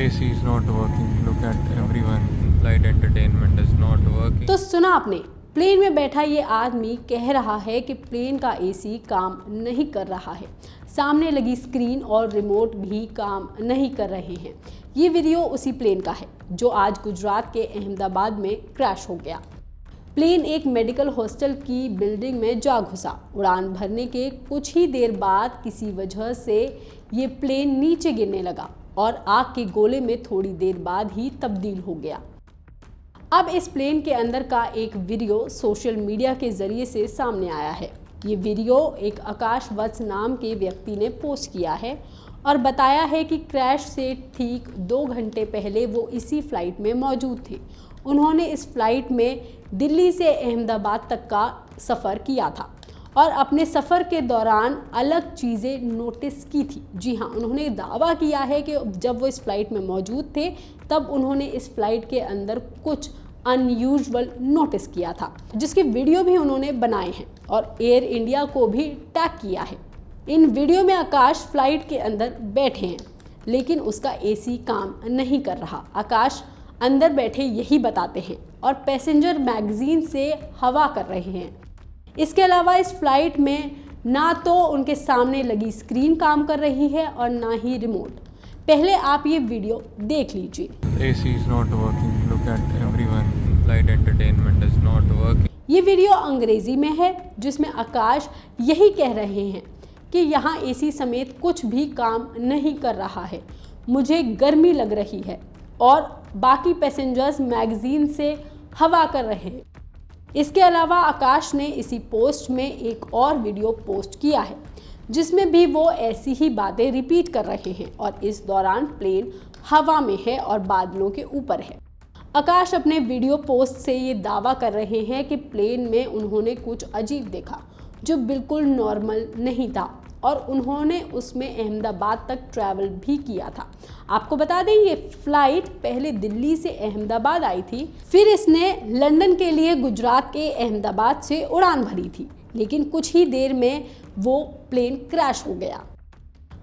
AC is not working. Look at everyone. Flight entertainment is not working. तो सुना आपने, plane में बैठा ये आदमी कह रहा है कि प्लेन का एसी काम नहीं कर रहा है, सामने लगी स्क्रीन और रिमोट भी काम नहीं कर रहे हैं। ये वीडियो उसी प्लेन का है जो आज गुजरात के अहमदाबाद में क्रैश हो गया। प्लेन एक मेडिकल हॉस्टल की बिल्डिंग में जा घुसा। उड़ान भरने के कुछ ही देर बाद किसी वजह से ये प्लेन नीचे गिरने लगा और आग के गोले में थोड़ी देर बाद ही तब्दील हो गया। अब इस प्लेन के अंदर का एक वीडियो सोशल मीडिया के जरिए से सामने आया है। ये वीडियो एक आकाश वत्स नाम के व्यक्ति ने पोस्ट किया है और बताया है कि क्रैश से ठीक 2 घंटे पहले वो इसी फ्लाइट में मौजूद थे। उन्होंने इस फ्लाइट में दिल्ली से अहमदाबाद तक का सफ़र किया था और अपने सफ़र के दौरान अलग चीज़ें नोटिस की थी। जी हाँ, उन्होंने दावा किया है कि जब वो इस फ्लाइट में मौजूद थे तब उन्होंने इस फ्लाइट के अंदर कुछ अनयूजुअल नोटिस किया था, जिसके वीडियो भी उन्होंने बनाए हैं और एयर इंडिया को भी टैग किया है। इन वीडियो में आकाश फ्लाइट के अंदर बैठे हैं लेकिन उसका एसी काम नहीं कर रहा। आकाश अंदर बैठे यही बताते हैं और पैसेंजर मैगजीन से हवा कर रहे हैं। इसके अलावा इस फ्लाइट में ना तो उनके सामने लगी स्क्रीन काम कर रही है और ना ही रिमोट। पहले आप ये वीडियो देख लीजिए। AC is not working. Look at everyone. Flight entertainment is not working. ये वीडियो अंग्रेजी में है जिसमें आकाश यही कह रहे हैं कि यहाँ एसी समेत कुछ भी काम नहीं कर रहा है, मुझे गर्मी लग रही है और बाकी पैसेंजर्स मैगजीन से हवा कर रहे हैं। इसके अलावा आकाश ने इसी पोस्ट में एक और वीडियो पोस्ट किया है जिसमें भी वो ऐसी ही बातें रिपीट कर रहे हैं और इस दौरान प्लेन हवा में है और बादलों के ऊपर है। आकाश अपने वीडियो पोस्ट से ये दावा कर रहे हैं कि प्लेन में उन्होंने कुछ अजीब देखा जो बिल्कुल नॉर्मल नहीं था और उन्होंने उसमें अहमदाबाद तक ट्रैवल भी किया था। आपको बता दें ये फ्लाइट पहले दिल्ली से अहमदाबाद आई थी, फिर इसने लंदन के लिए गुजरात के अहमदाबाद से उड़ान भरी थी, लेकिन कुछ ही देर में वो प्लेन क्रैश हो गया।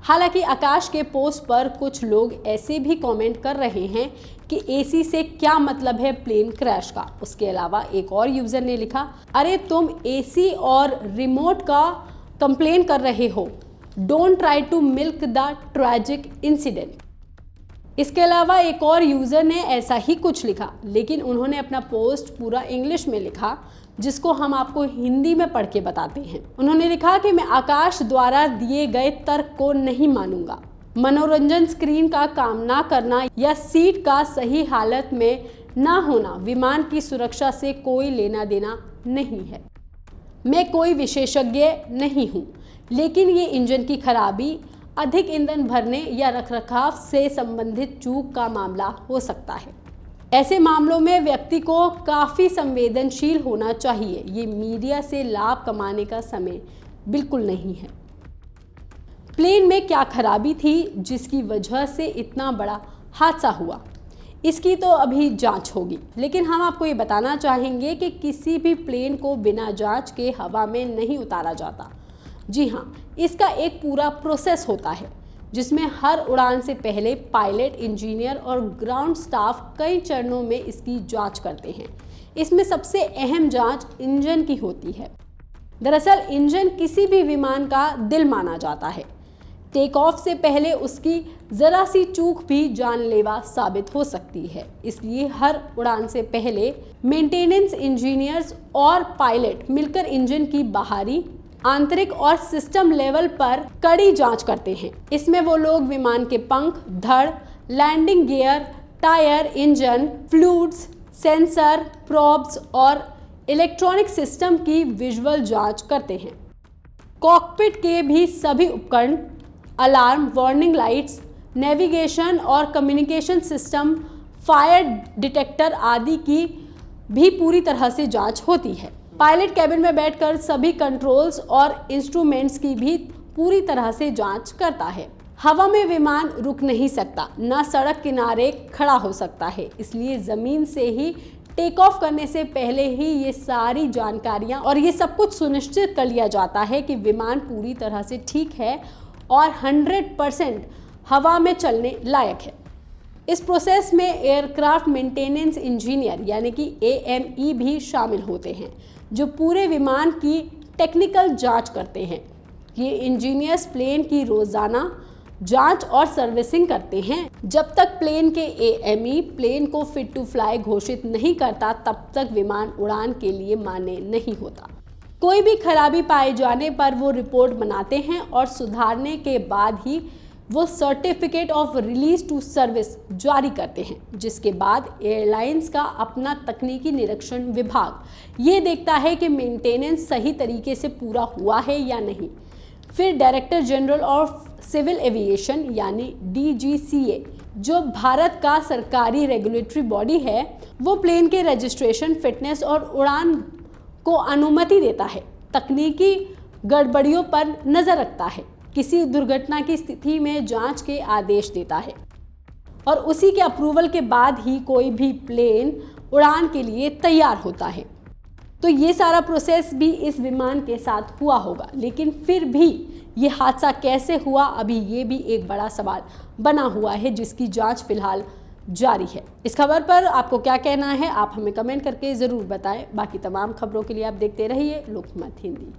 हालांकि आकाश के पोस्ट पर कुछ लोग ऐसे भी कमेंट कर रहे हैं कि एसी से क्या मतलब है प्लेन क्रैश का। उसके अलावा एक और यूजर ने लिखा, अरे तुम एसी और रिमोट का कंप्लेन कर रहे हो, don't try to milk the tragic incident. इसके अलावा एक और यूज़र ने ऐसा ही कुछ लिखा, लेकिन उन्होंने अपना पोस्ट पूरा इंग्लिश में लिखा जिसको हम आपको हिंदी में पढ़ के बताते हैं। उन्होंने लिखा कि मैं आकाश द्वारा दिए गए तर्क को नहीं मानूंगा। मनोरंजन स्क्रीन का काम ना करना या सीट का सही हालत में ना होना विमान की सुरक्षा से कोई लेना देना नहीं है। मैं कोई विशेषज्ञ नहीं हूँ, लेकिन ये इंजन की खराबी, अधिक ईंधन भरने या रखरखाव से संबंधित चूक का मामला हो सकता है। ऐसे मामलों में व्यक्ति को काफ़ी संवेदनशील होना चाहिए। ये मीडिया से लाभ कमाने का समय बिल्कुल नहीं है। प्लेन में क्या खराबी थी जिसकी वजह से इतना बड़ा हादसा हुआ, इसकी तो अभी जांच होगी, लेकिन हम आपको ये बताना चाहेंगे कि किसी भी प्लेन को बिना जांच के हवा में नहीं उतारा जाता। जी हाँ, इसका एक पूरा प्रोसेस होता है जिसमें हर उड़ान से पहले पायलट, इंजीनियर और ग्राउंड स्टाफ कई चरणों में इसकी जांच करते हैं। इसमें सबसे अहम जांच इंजन की होती है। दरअसल इंजन किसी भी विमान का दिल माना जाता है। टेक ऑफ से पहले उसकी ज़रा सी चूक भी जानलेवा साबित हो सकती है। इसलिए हर उड़ान से पहले मेंटेनेंस इंजीनियर्स और पायलट मिलकर इंजन की बाहरी, आंतरिक और सिस्टम लेवल पर कड़ी जांच करते हैं। इसमें वो लोग विमान के पंख, धड़, landing gear, tyre, engine, fluids, sensor, probes और इलेक्ट्रॉनिक सिस्टम की विजुअल जांच करते हैं। कॉकपिट के भी सभी उपकरण, अलार्म, वार्निंग लाइट्स, नेविगेशन और कम्युनिकेशन सिस्टम, फायर डिटेक्टर आदि की भी पूरी तरह से जांच होती है। पायलट कैबिन में बैठकर सभी कंट्रोल्स और इंस्ट्रूमेंट्स की भी पूरी तरह से जांच करता है। हवा में विमान रुक नहीं सकता, ना सड़क किनारे खड़ा हो सकता है, इसलिए ज़मीन से ही टेक ऑफ करने से पहले ही ये सारी जानकारियां और ये सब कुछ सुनिश्चित कर लिया जाता है कि विमान पूरी तरह से ठीक है और 100% हवा में चलने लायक है। इस प्रोसेस में एयरक्राफ्ट मेंटेनेंस इंजीनियर यानी कि AME भी शामिल होते हैं, जो पूरे विमान की टेक्निकल जांच करते हैं। ये इंजीनियर्स प्लेन की रोज़ाना जांच और सर्विसिंग करते हैं। जब तक प्लेन के AME प्लेन को फिट टू फ्लाई घोषित नहीं करता, तब तक विमान उड़ान के लिए मान्य नहीं होता। कोई भी खराबी पाए जाने पर वो रिपोर्ट बनाते हैं और सुधारने के बाद ही वो certificate of release to service जारी करते हैं, जिसके बाद एयरलाइंस का अपना तकनीकी निरीक्षण विभाग ये देखता है कि मेंटेनेंस सही तरीके से पूरा हुआ है या नहीं। फिर director general of civil aviation यानी DGCA, जो भारत का सरकारी रेगुलेटरी बॉडी है, वो प्लेन के रजिस्ट्रेशन, फिटनेस और उड़ान को अनुमति देता है, तकनीकी गड़बड़ियों पर नज़र रखता है, किसी दुर्घटना की स्थिति में जांच के आदेश देता है और उसी के अप्रूवल के बाद ही कोई भी प्लेन उड़ान के लिए तैयार होता है। तो ये सारा प्रोसेस भी इस विमान के साथ हुआ होगा, लेकिन फिर भी ये हादसा कैसे हुआ, अभी ये भी एक बड़ा सवाल बना हुआ है, जिसकी जांच फिलहाल जारी है। इस खबर पर आपको क्या कहना है, आप हमें कमेंट करके ज़रूर बताएं। बाकी तमाम खबरों के लिए आप देखते रहिए लोकमत हिंदी।